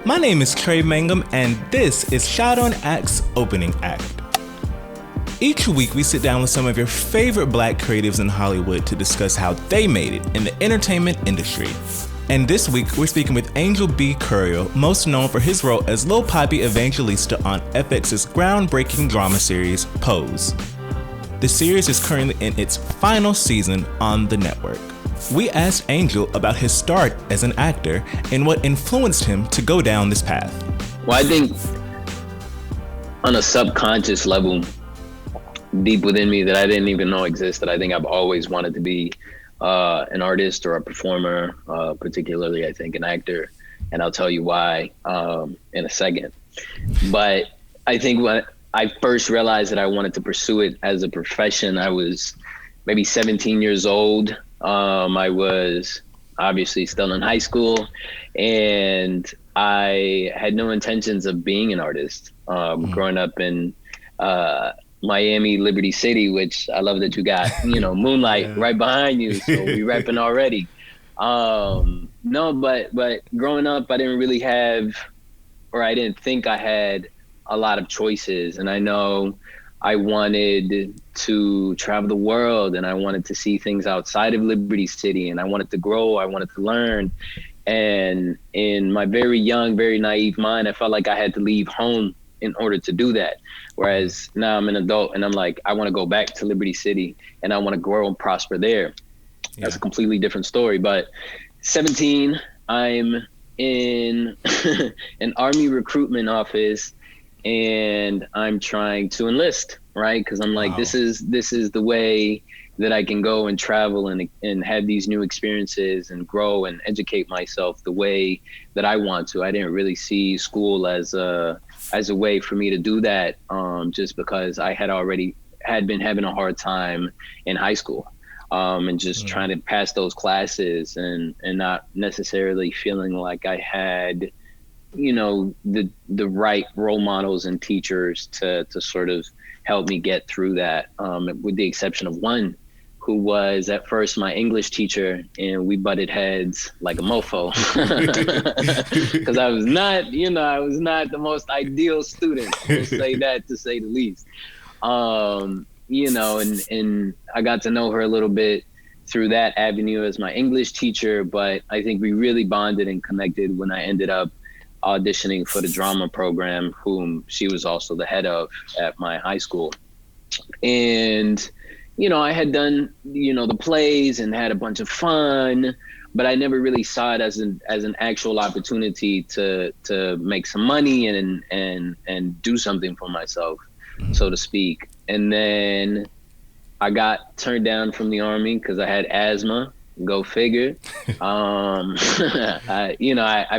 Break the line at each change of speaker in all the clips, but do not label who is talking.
My name is Trey Mangum, and this is Shot on Act's Opening Act. Each week, we sit down with some of your favorite Black creatives in Hollywood to discuss how they made it in the entertainment industry. And this week, we're speaking with Angel B. Curiel, most known for his role as Lil Poppy Evangelista on FX's groundbreaking drama series, Pose. The series is currently in its final season on the network. We asked Angel about his start as an actor and what influenced him to go down this path.
Well, I think on a subconscious level, deep within me that I didn't even know existed, I think I've always wanted to be an artist or a performer, particularly I think an actor, and I'll tell you why in a second. But I think when I first realized that I wanted to pursue it as a profession, I was maybe 17 years old. I was obviously still in high school, and I had no intentions of being an artist. Growing up in Miami, Liberty City, which I love that you got, Moonlight right behind you. So we repping already. No, but growing up, I didn't really have, or I didn't think I had a lot of choices. And I know I wanted to travel the world, and I wanted to see things outside of Liberty City, and I wanted to grow, I wanted to learn. And in my very young, very naive mind, I felt like I had to leave home in order to do that. Whereas now I'm an adult and I'm like, I want to go back to Liberty City and I want to grow and prosper there. Yeah. That's a completely different story. But 17, I'm in an Army recruitment office and I'm trying to enlist, right? Because I'm like, this is the way that I can go and travel and have these new experiences and grow and educate myself the way that I want to. I didn't really see school as a way for me to do that, just because I had been having a hard time in high school, and just trying to pass those classes and not necessarily feeling like I had, the right role models and teachers to sort of help me get through that, with the exception of one who was at first my English teacher, and we butted heads like a mofo because I was not the most ideal student. We'll say that to say the least. And I got to know her a little bit through that avenue as my English teacher, but I think we really bonded and connected when I ended up auditioning for the drama program, whom she was also the head of at my high school. And I had done, the plays and had a bunch of fun, but I never really saw it as an actual opportunity to make some money and do something for myself, so to speak. And then I got turned down from the Army because I had asthma. Go figure. I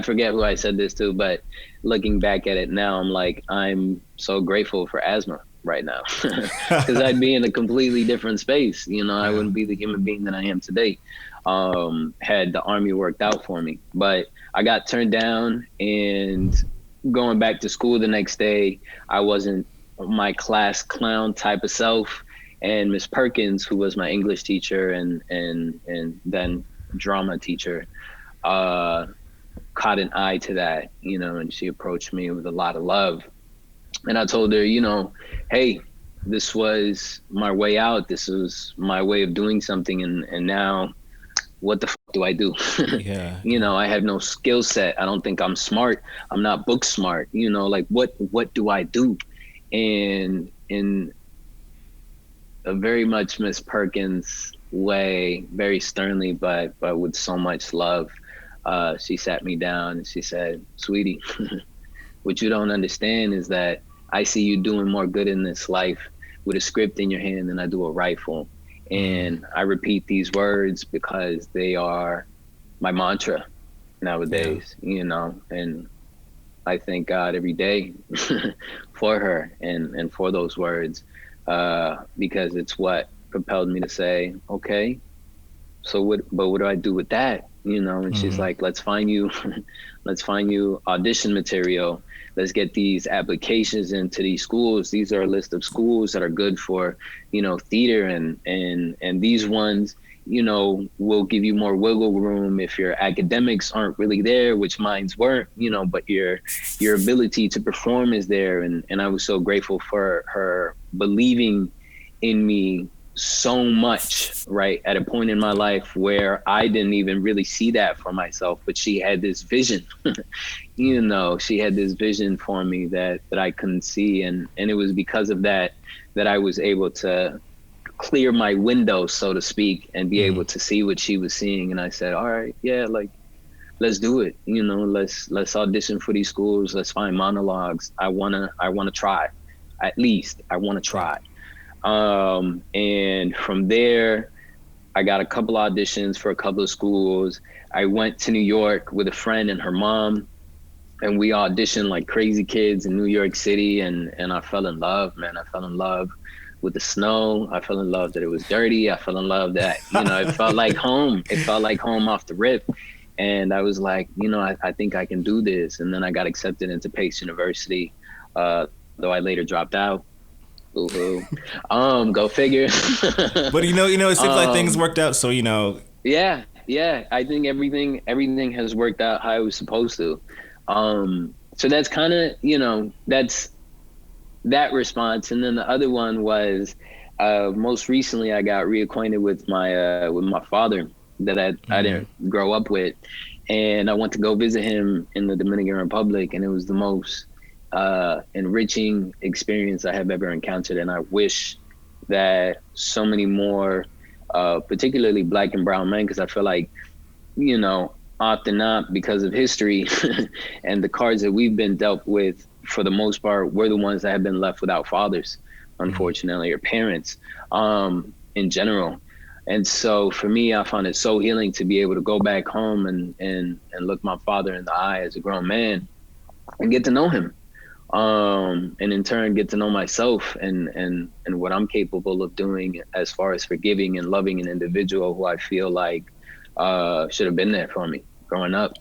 forget who I said this to, but looking back at it now, I'm like, I'm so grateful for asthma right now, because I'd be in a completely different space. I wouldn't be the human being that I am today, had the Army worked out for me. But I got turned down, and going back to school the next day, I wasn't my class clown type of self. And Miss Perkins, who was my English teacher and then drama teacher, caught an eye to that, and she approached me with a lot of love. And I told her, hey, this was my way out. This was my way of doing something. And now what the fuck do I do?
Yeah.
I have no skill set. I don't think I'm smart. I'm not book smart. Like what do I do? And in a very much Miss Perkins way, very sternly, but with so much love, she sat me down and she said, sweetie, what you don't understand is that I see you doing more good in this life with a script in your hand than I do a rifle. And I repeat these words because they are my mantra nowadays, and I thank God every day for her and for those words, because it's what propelled me to say, okay, so what do I do with that? And she's like, let's find you audition material. Let's get these applications into these schools. These are a list of schools that are good for, theater and these ones, will give you more wiggle room if your academics aren't really there, which mines weren't, but your ability to perform is there. And I was so grateful for her believing in me so much, right, at a point in my life where I didn't even really see that for myself, but she had this vision. She had this vision for me that I couldn't see, and it was because of that I was able to clear my window, so to speak, and be able to see what she was seeing. And I said, all right, yeah, like, let's do it. Let's audition for these schools. Let's find monologues. I wanna try. At least I wanna try. And from there, I got a couple auditions for a couple of schools. I went to New York with a friend and her mom, and we auditioned like crazy kids in New York City. And I fell in love, man. I fell in love with the snow. I fell in love that it was dirty. I fell in love that, it felt like home. It felt like home off the rip. And I was like, I think I can do this. And then I got accepted into Pace University, though I later dropped out. Go figure.
But it seems like things worked out. So
Yeah. I think everything has worked out how it was supposed to. So that's kind of that's that response. And then the other one was most recently I got reacquainted with my father that I didn't grow up with, and I went to go visit him in the Dominican Republic, and it was the most enriching experience I have ever encountered. And I wish that so many more, particularly Black and brown men, because I feel like, often not, because of history and the cards that we've been dealt with, for the most part, we're the ones that have been left without fathers, unfortunately, or parents in general. And so for me, I found it so healing to be able to go back home and look my father in the eye as a grown man and get to know him. And in turn get to know myself and what I'm capable of doing as far as forgiving and loving an individual who I feel like should have been there for me growing up.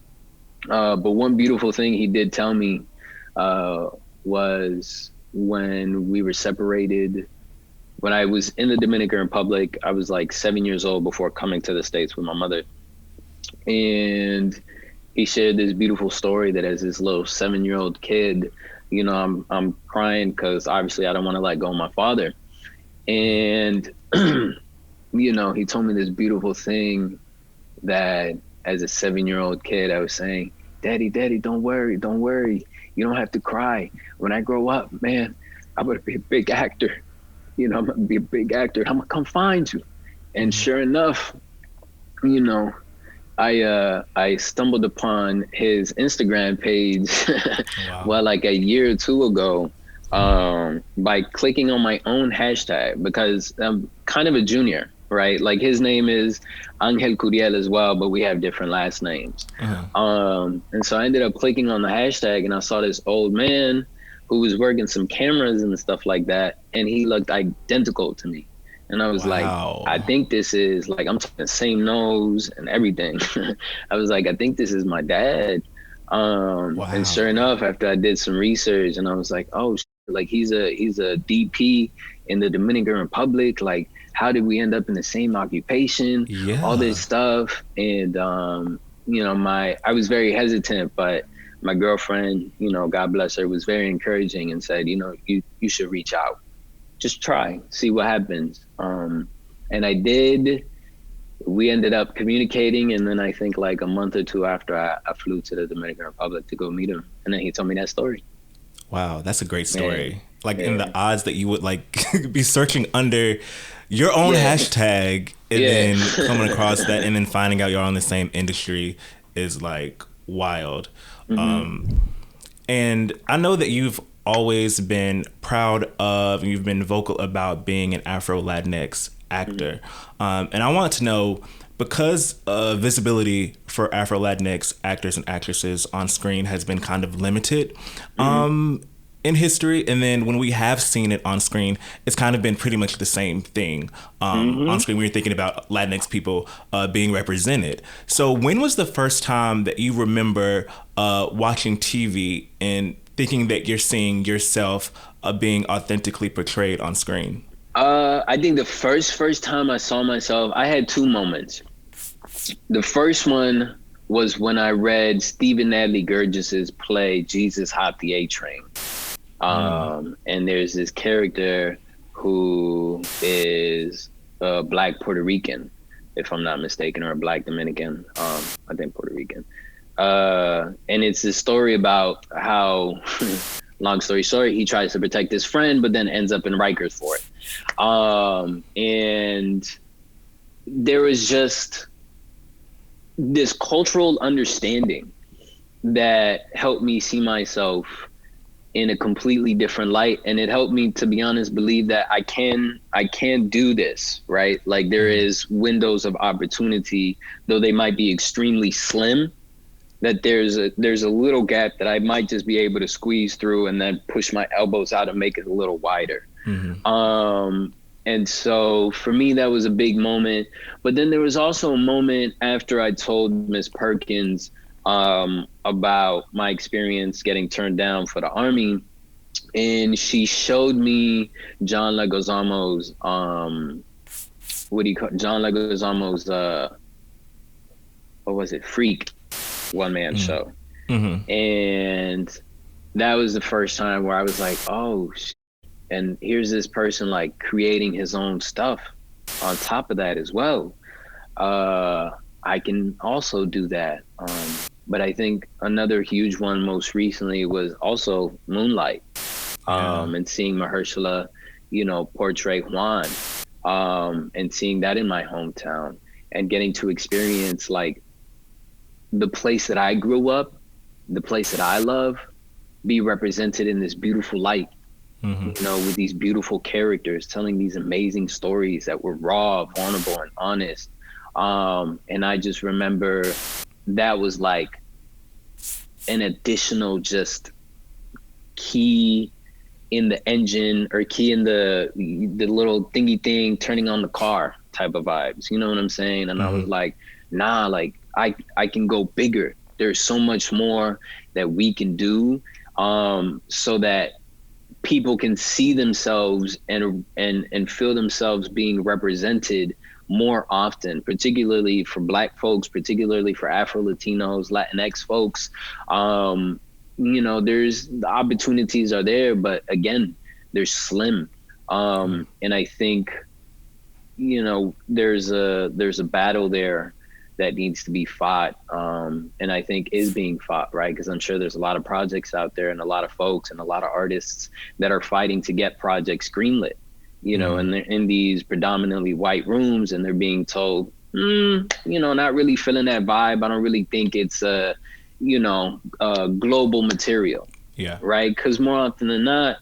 But one beautiful thing he did tell me was when we were separated, when I was in the Dominican Republic. I was like 7 years old before coming to the States with my mother. And he shared this beautiful story that as this little 7-year-old kid, I'm crying because obviously I don't want to let go of my father. And, he told me this beautiful thing that as a 7-year-old kid, I was saying, Daddy, don't worry. You don't have to cry. When I grow up, man, I'm going to be a big actor. I'm going to be a big actor. I'm going to come find you. And sure enough, I stumbled upon his Instagram page well, like a year or two ago, by clicking on my own hashtag, because I'm kind of a junior, right? Like his name is Angel Curiel as well, but we have different last names. And so I ended up clicking on the hashtag, and I saw this old man who was working some cameras and stuff like that, and he looked identical to me. And I was like, I think this is like, I'm talking the same nose and everything. I was like, I think this is my dad. And sure enough, after I did some research, and I was like, oh, like he's a DP in the Dominican Republic. Like, how did we end up in the same occupation? All this stuff. And, I was very hesitant, but my girlfriend, God bless her, was very encouraging and said, you should reach out. Just try, see what happens. And I did. We ended up communicating, and then I think like a month or two after, I flew to the Dominican Republic to go meet him, and then he told me that story.
Wow, that's a great story. In the odds that you would like be searching under your own hashtag and then coming across that and then finding out you're on the same industry is like wild. And I know that you've always been proud of, and you've been vocal about being an Afro-Latinx actor. And I want to know, because visibility for Afro-Latinx actors and actresses on screen has been kind of limited in history, and then when we have seen it on screen, it's kind of been pretty much the same thing on screen when you're thinking about Latinx people being represented. So when was the first time that you remember watching TV and thinking that you're seeing yourself being authentically portrayed on screen?
I think the first time I saw myself, I had two moments. The first one was when I read Stephen Adly Gurgis's play Jesus Hopped the A Train. And there's this character who is a Black Puerto Rican, if I'm not mistaken, or a Black Dominican. I think Puerto Rican. And it's this story about how, long story short, he tries to protect his friend, but then ends up in Rikers for it. And there was just this cultural understanding that helped me see myself in a completely different light. And it helped me, to be honest, believe that I can do this, right? Like there is windows of opportunity, though they might be extremely slim, that there's a little gap that I might just be able to squeeze through and then push my elbows out and make it a little wider. And so for me, that was a big moment. But then there was also a moment after I told Miss Perkins about my experience getting turned down for the Army. And she showed me John Leguizamo's, John Leguizamo's, what was it? Freak one-man show. And that was the first time where I was like, oh, and here's this person like creating his own stuff on top of that as well. I can also do that. But I think another huge one most recently was also Moonlight, and seeing Mahershala, portray Juan, and seeing that in my hometown and getting to experience like the place that I grew up, the place that I love, be represented in this beautiful light. With these beautiful characters telling these amazing stories that were raw, vulnerable, and honest. And I just remember that was like an additional just key in the engine, or key in the little thingy thing turning on the car type of vibes. You know what I'm saying? And I was like, nah, like I can go bigger. There's so much more that we can do, so that people can see themselves and feel themselves being represented more often, particularly for Black folks, particularly for Afro-Latinos, Latinx folks. There's the opportunities are there, but again, they're slim. And I think, there's a battle there that needs to be fought, and I think is being fought, right? Because I'm sure there's a lot of projects out there and a lot of folks and a lot of artists that are fighting to get projects greenlit, and they're in these predominantly white rooms and they're being told, not really feeling that vibe. I don't really think it's global material. Yeah. Right? Because more often than not,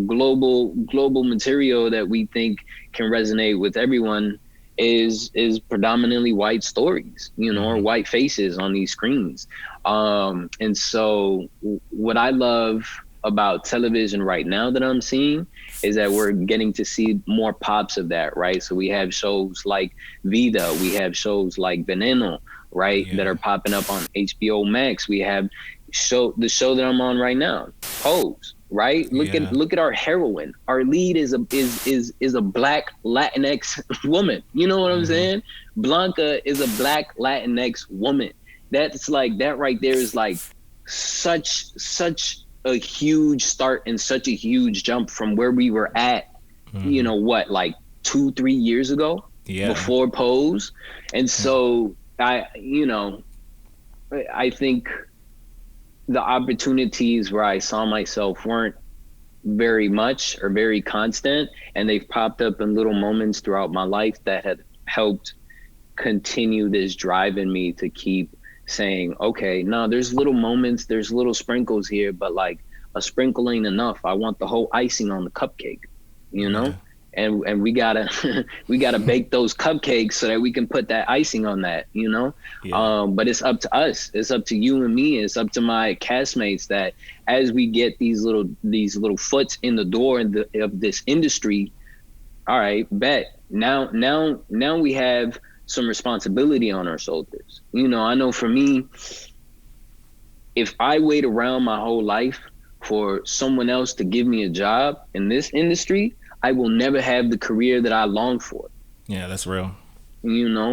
global material that we think can resonate with everyone is predominantly white stories, or white faces on these screens. And so what I love about television right now that I'm seeing is that we're getting to see more pops of that, right? So we have shows like Vida, we have shows like Veneno, right? Yeah. That are popping up on HBO Max. We have the show that I'm on right now, Pose. Right? Look at our heroine. Our lead is a Black Latinx woman. You know what I'm saying? Blanca is a Black Latinx woman. That's like, that right there is like such a huge start and such a huge jump from where we were at, like 2-3 years ago, before Pose. And so I think the opportunities where I saw myself weren't very much or very constant, and they've popped up in little moments throughout my life that had helped continue this drive in me to keep saying, okay, no, there's little moments, there's little sprinkles here, but like a sprinkle ain't enough. I want the whole icing on the cupcake, and we gotta bake those cupcakes so that we can put that icing on that, but it's up to us, it's up to you and me, it's up to my castmates, that as we get these little foots in the door of this industry, all right, bet now we have some responsibility on our shoulders. I know for me, if I wait around my whole life for someone else to give me a job in this industry, I will never have the career that I long for.
Yeah, that's real.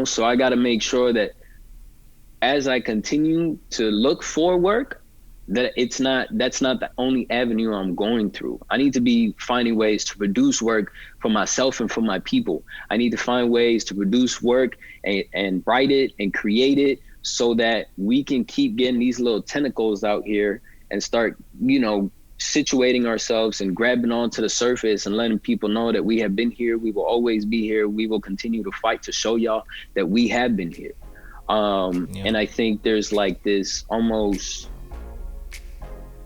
So I got to make sure that as I continue to look for work, that that's not the only avenue I'm going through. I need to be finding ways to produce work for myself and for my people. I need to find ways to produce work and write it and create it so that we can keep getting these little tentacles out here and start, situating ourselves and grabbing onto the surface and letting people know that we have been here. We will always be here. We will continue to fight to show y'all that we have been here. And I think there's like this almost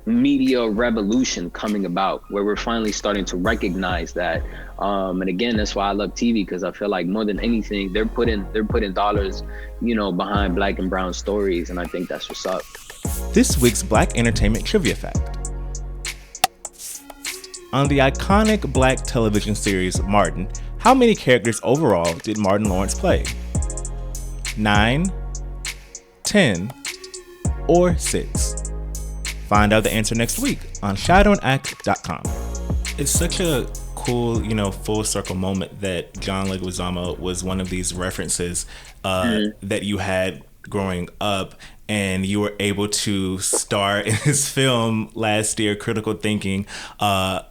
media revolution coming about where we're finally starting to recognize that. And again, that's why I love TV, because I feel like more than anything, they're putting dollars, behind Black and brown stories. And I think that's what's up.
This week's Black Entertainment Trivia Fact. On the iconic Black television series Martin, how many characters overall did Martin Lawrence play? 9, 10, or 6? Find out the answer next week on ShadowandAct.com. It's such a cool, full circle moment that John Leguizamo was one of these references that you had growing up, and you were able to star in his film last year, Critical Thinking. I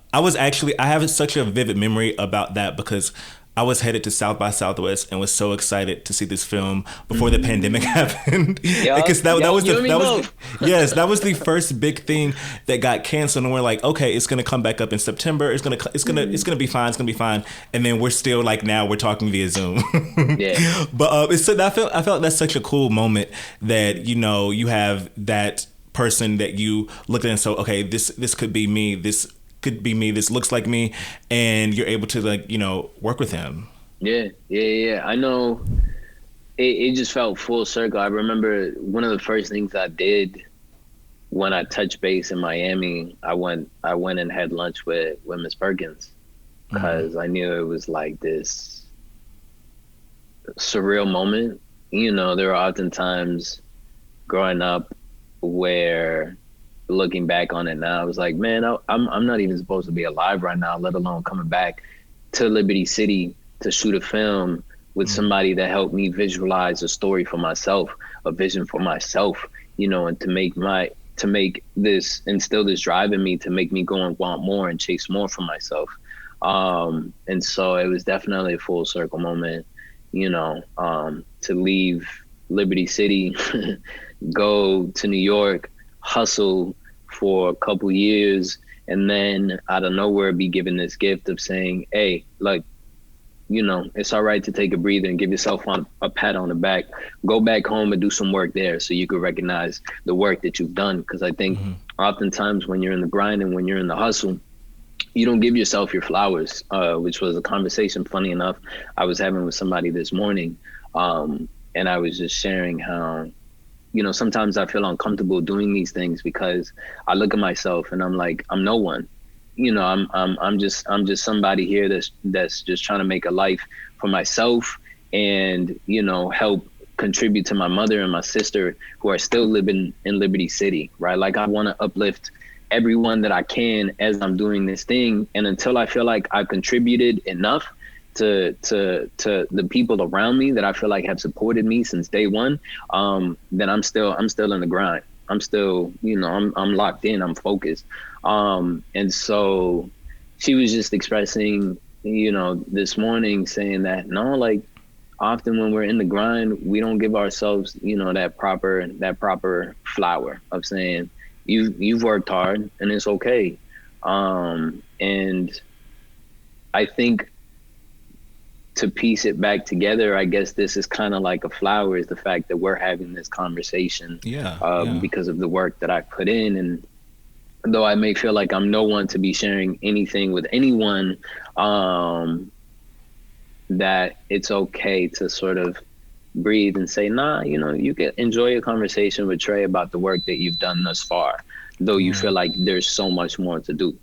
have such a vivid memory about that because I was headed to South by Southwest and was so excited to see this film before the pandemic happened. Because that was the first big thing that got canceled, and we're like, okay, it's gonna come back up in September. It's gonna be fine. It's gonna be fine. And then we're still like, now we're talking via Zoom.
Yeah.
But I felt that's such a cool moment that you have that person that you look at and so, okay, this could be me. This could be me, this looks like me, and you're able to work with him.
Yeah. I know it just felt full circle. I remember one of the first things I did when I touched base in Miami, I went and had lunch with Miss Perkins, because I knew it was like this surreal moment. There were often times growing up where, looking back on it now, I was like, man, I'm not even supposed to be alive right now, let alone coming back to Liberty City to shoot a film with somebody that helped me visualize a story for myself, a vision for myself, and to instill this drive in me to make me go and want more and chase more for myself. And so it was definitely a full circle moment, to leave Liberty City, go to New York, hustle for a couple years, and then out of nowhere be given this gift of saying, hey, like, it's all right to take a breather and give yourself a pat on the back, go back home and do some work there so you could recognize the work that you've done. Because I think oftentimes when you're in the grind and when you're in the hustle, you don't give yourself your flowers, which was a conversation, funny enough, I was having with somebody this morning. And I was just sharing how, sometimes I feel uncomfortable doing these things because I look at myself and I'm like, I'm no one. I'm just somebody here that's just trying to make a life for myself and, help contribute to my mother and my sister who are still living in Liberty City, right? Like, I want to uplift everyone that I can as I'm doing this thing. And until I feel like I've contributed enough to the people around me that I feel like have supported me since day one, then I'm still in the grind. I'm still, I'm locked in, I'm focused. And so she was just expressing, this morning, saying that, no, like, often when we're in the grind, we don't give ourselves, that proper flower of saying, you've worked hard and it's okay. And I think, to piece it back together, I guess this is kind of like a flower, is the fact that we're having this conversation because of the work that I put in. And though I may feel like I'm no one to be sharing anything with anyone, that it's okay to sort of breathe and say, nah, you can enjoy a conversation with Trey about the work that you've done thus far, though you feel like there's so much more to do.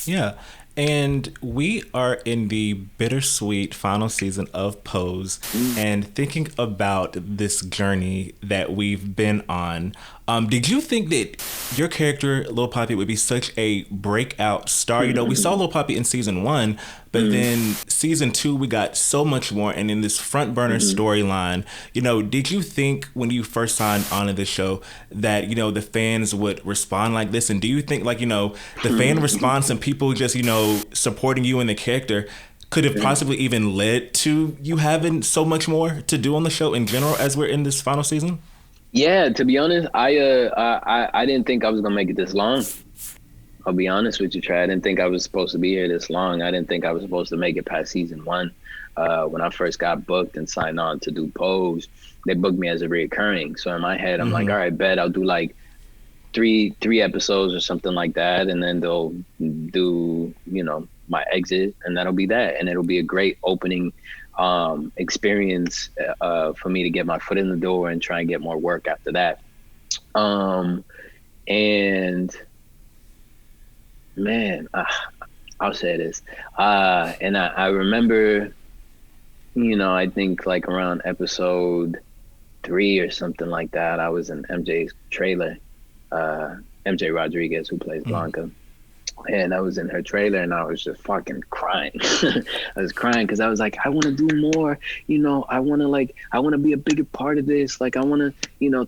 Yeah. And we are in the bittersweet final season of Pose, and thinking about this journey that we've been on, Did you think that your character, Lil Poppy, would be such a breakout star? You know, we saw Lil Poppy in season 1, but then season 2, we got so much more. And in this front burner storyline, you know, did you think when you first signed onto the show that, you know, the fans would respond like this? And do you think, like, you know, the fan response and people just, you know, supporting you and the character could have possibly even led to you having so much more to do on the show in general as we're in this final season?
Yeah, to be honest, I didn't think I was gonna make it this long. I'll be honest with you, Trey. I didn't think I was supposed to be here this long. I didn't think I was supposed to make it past season 1. When I first got booked and signed on to do Pose, they booked me as a reoccurring. So in my head, I'm like, all right, bet I'll do like three episodes or something like that, and then they'll do, you know, my exit, and that'll be that, and it'll be a great opening experience for me to get my foot in the door and try and get more work after that. And man, I'll say this. And I remember, you know, I think like around episode 3 or something like that, I was in MJ's trailer, MJ Rodriguez, who plays Blanca. And I was in her trailer and I was just fucking crying. I was crying because I was like, I want to do more, you know, I want to be a bigger part of this. Like, I want to, you know,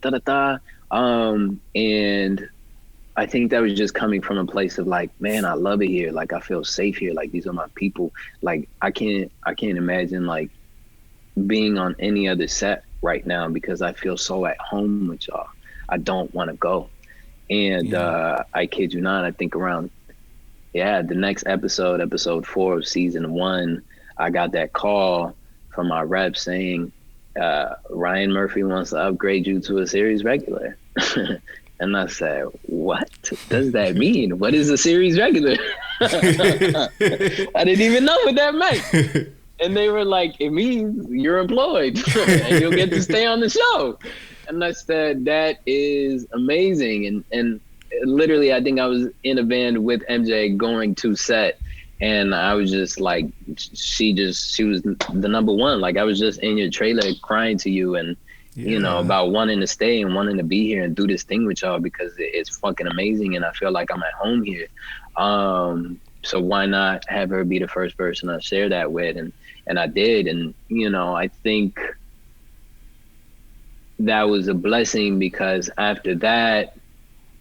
and I think that was just coming from a place of like, man, I love it here. Like, I feel safe here. Like, these are my people. Like, I can't imagine like being on any other set right now because I feel so at home with y'all. I don't want to go. And I kid you not, I think around the next episode 4 of season 1, I got that call from my rep saying, Ryan Murphy wants to upgrade you to a series regular. And I said, what does that mean? What is a series regular? I didn't even know what that meant. And they were like, it means you're employed and you'll get to stay on the show. And I said, that is amazing. And literally, I think I was in a van with MJ going to set, and I was just like, she was the number one. Like, I was just in your trailer crying to you and, you know, about wanting to stay and wanting to be here and do this thing with y'all because it's fucking amazing. And I feel like I'm at home here. So why not have her be the first person I share that with? And I did. And, you know, I think that was a blessing because after that,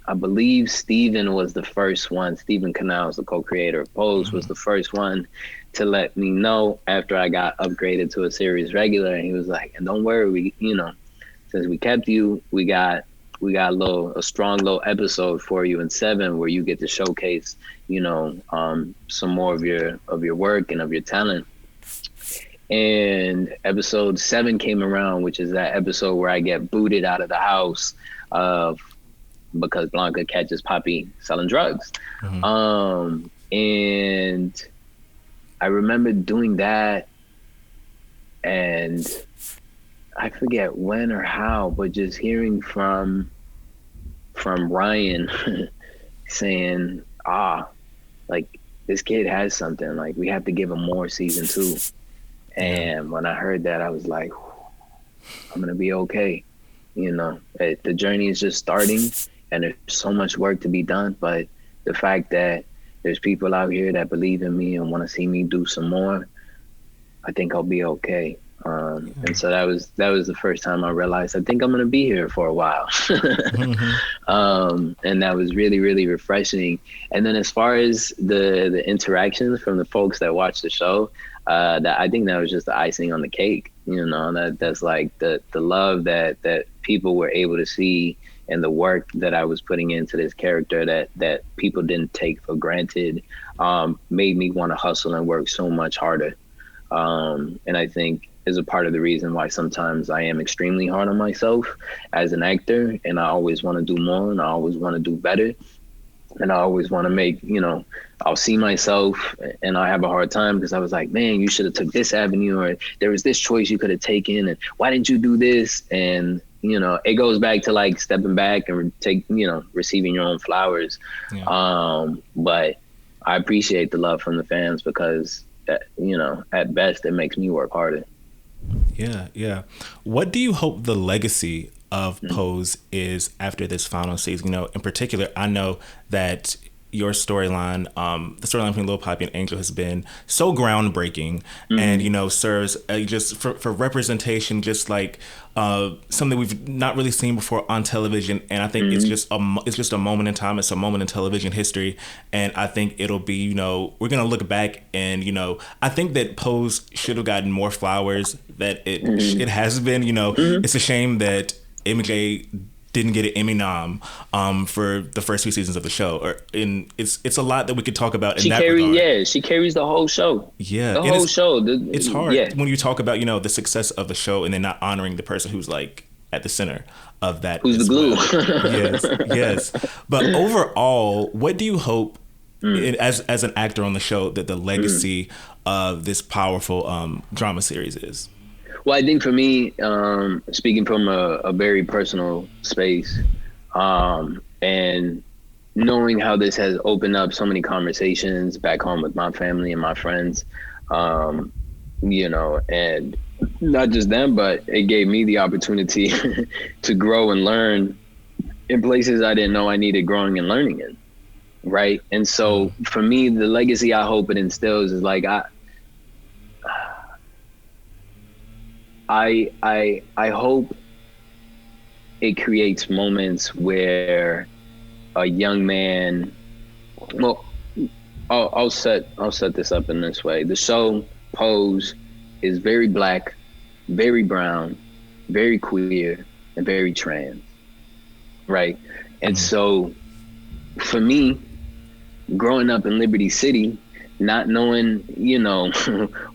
I believe Steven was the first one. Steven Canals, the co-creator of Pose, was the first one to let me know after I got upgraded to a series regular. And he was like, and don't worry, we, you know, since we kept you, we got a strong little episode for you in 7 where you get to showcase, you know, some more of your work and of your talent. And episode 7 came around, which is that episode where I get booted out of the house because Blanca catches Poppy selling drugs. And I remember doing that, and I forget when or how, but just hearing from Ryan saying, like, this kid has something, like, we have to give him more season 2. And when I heard that, I was like, I'm gonna be okay. You know, the journey is just starting and there's so much work to be done, but the fact that there's people out here that believe in me and want to see me do some more, I think I'll be okay. And so that was the first time I realized I think I'm gonna be here for a while. And that was really, really refreshing. And then as far as the interactions from the folks that watch the show, that I think that was just the icing on the cake. You know, that's like the love that people were able to see and the work that I was putting into this character that people didn't take for granted, made me want to hustle and work so much harder. And I think is a part of the reason why sometimes I am extremely hard on myself as an actor, and I always want to do more and I always want to do better. And I always want to make, you know, I'll see myself and I have a hard time because I was like, man, you should have took this avenue, or there was this choice you could have taken, and why didn't you do this? And, you know, it goes back to like stepping back and receiving your own flowers. But I appreciate the love from the fans because, you know, at best, it makes me work harder.
Yeah. What do you hope the legacy of Pose is after this final season. You know, in particular, I know that your storyline, the storyline between Lil Poppy and Angel has been so groundbreaking, and you know, serves just for representation, just like something we've not really seen before on television. And I think it's just a moment in time. It's a moment in television history, and I think it'll be, you know, we're gonna look back and, you know, I think that Pose should have gotten more flowers that it has been. You know, it's a shame that MJ didn't get an Emmy nom for the first 2 seasons of the show. It's a lot that we could talk about in that regard.
Yeah, she carries the whole show.
Yeah,
the whole show.
It's hard when you talk about, you know, the success of the show and then not honoring the person who's like at the center of that.
Who's the glue?
Yes. But overall, what do you hope as an actor on the show that the legacy of this powerful drama series is?
Well, I think for me, speaking from a very personal space, and knowing how this has opened up so many conversations back home with my family and my friends, you know, and not just them, but it gave me the opportunity to grow and learn in places I didn't know I needed growing and learning in, right? And so for me, the legacy I hope it instills is like, I hope it creates moments where a young man, well, I'll set this up in this way. The show Pose is very Black, very brown, very queer, and very trans, right? And so for me, growing up in Liberty City, not knowing, you know,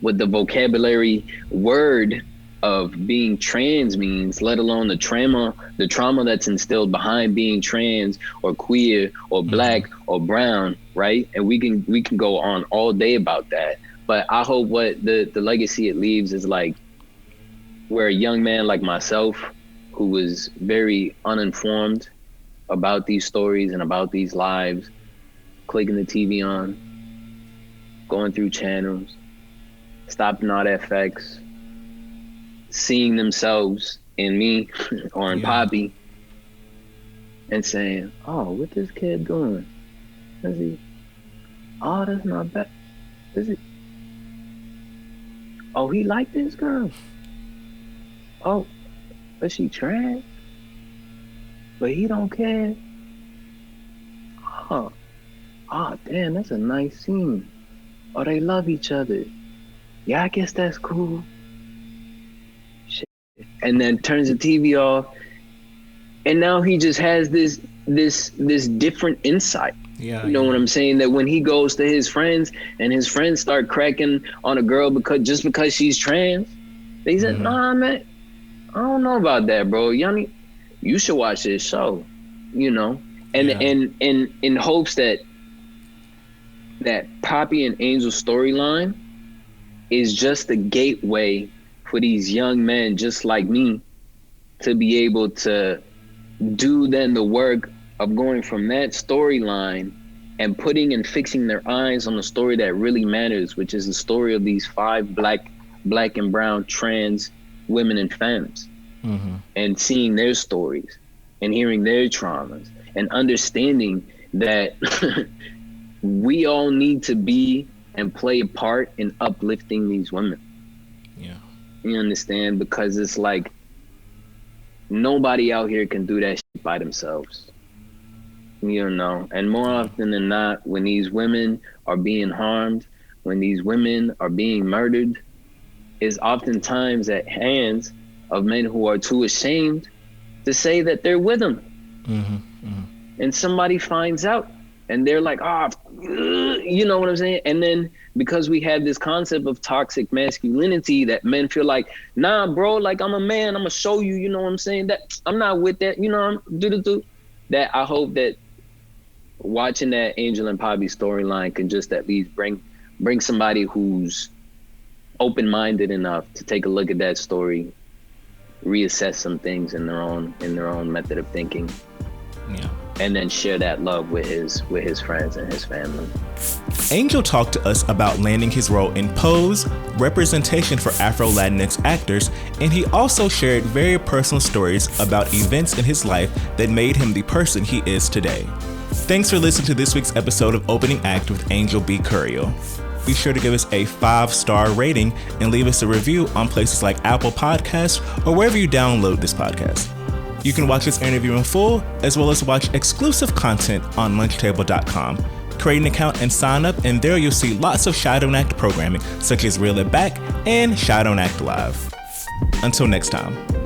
what the vocabulary word of being trans means, let alone the trauma that's instilled behind being trans or queer or Black or brown, right? And we can go on all day about that. But I hope what the legacy it leaves is like, where a young man like myself, who was very uninformed about these stories and about these lives, clicking the TV on, going through channels, stopping all FX, seeing themselves in me or in Poppy and saying, oh, what this kid doing? Is he? Oh, that's not bad. Is it? Oh, he like this girl. Oh, but she trans? But he don't care? Oh, damn, that's a nice scene. Oh, they love each other. Yeah, I guess that's cool. And then turns the TV off, and now he just has this different insight.
Yeah,
you know what I'm saying? That when he goes to his friends and his friends start cracking on a girl because she's trans, they said, nah, man, I don't know about that, bro. Yanni, you should watch this show, you know? And in hopes that Poppy and Angel storyline is just a gateway for these young men just like me to be able to do then the work of going from that storyline and putting and fixing their eyes on the story that really matters, which is the story of these 5 black and brown trans women and femmes, and seeing their stories and hearing their traumas and understanding that we all need to be and play a part in uplifting these women.
Yeah.
You understand? Because it's like, nobody out here can do that shit by themselves. You know, and more often than not, when these women are being harmed, when these women are being murdered, is oftentimes at hands of men who are too ashamed to say that they're with them. And somebody finds out and they're like, you know what I'm saying? And then because we have this concept of toxic masculinity that men feel like, nah, bro, like I'm a man, I'm gonna show you, you know what I'm saying? That I'm not with that, you know, that I hope that watching that Angel and Poppy storyline can just at least bring somebody who's open-minded enough to take a look at that story, reassess some things in their own method of thinking.
Yeah.
And then share that love with his friends and his family.
Angel talked to us about landing his role in Pose, representation for Afro-Latinx actors, and he also shared very personal stories about events in his life that made him the person he is today. Thanks for listening to this week's episode of Opening Act with Angel B. Curiel. Be sure to give us a 5-star rating and leave us a review on places like Apple Podcasts or wherever you download this podcast. You can watch this interview in full, as well as watch exclusive content on lunchtable.com. Create an account and sign up, and there you'll see lots of Shy Don't Act programming, such as Reel It Back and Shy Don't Act Live. Until next time.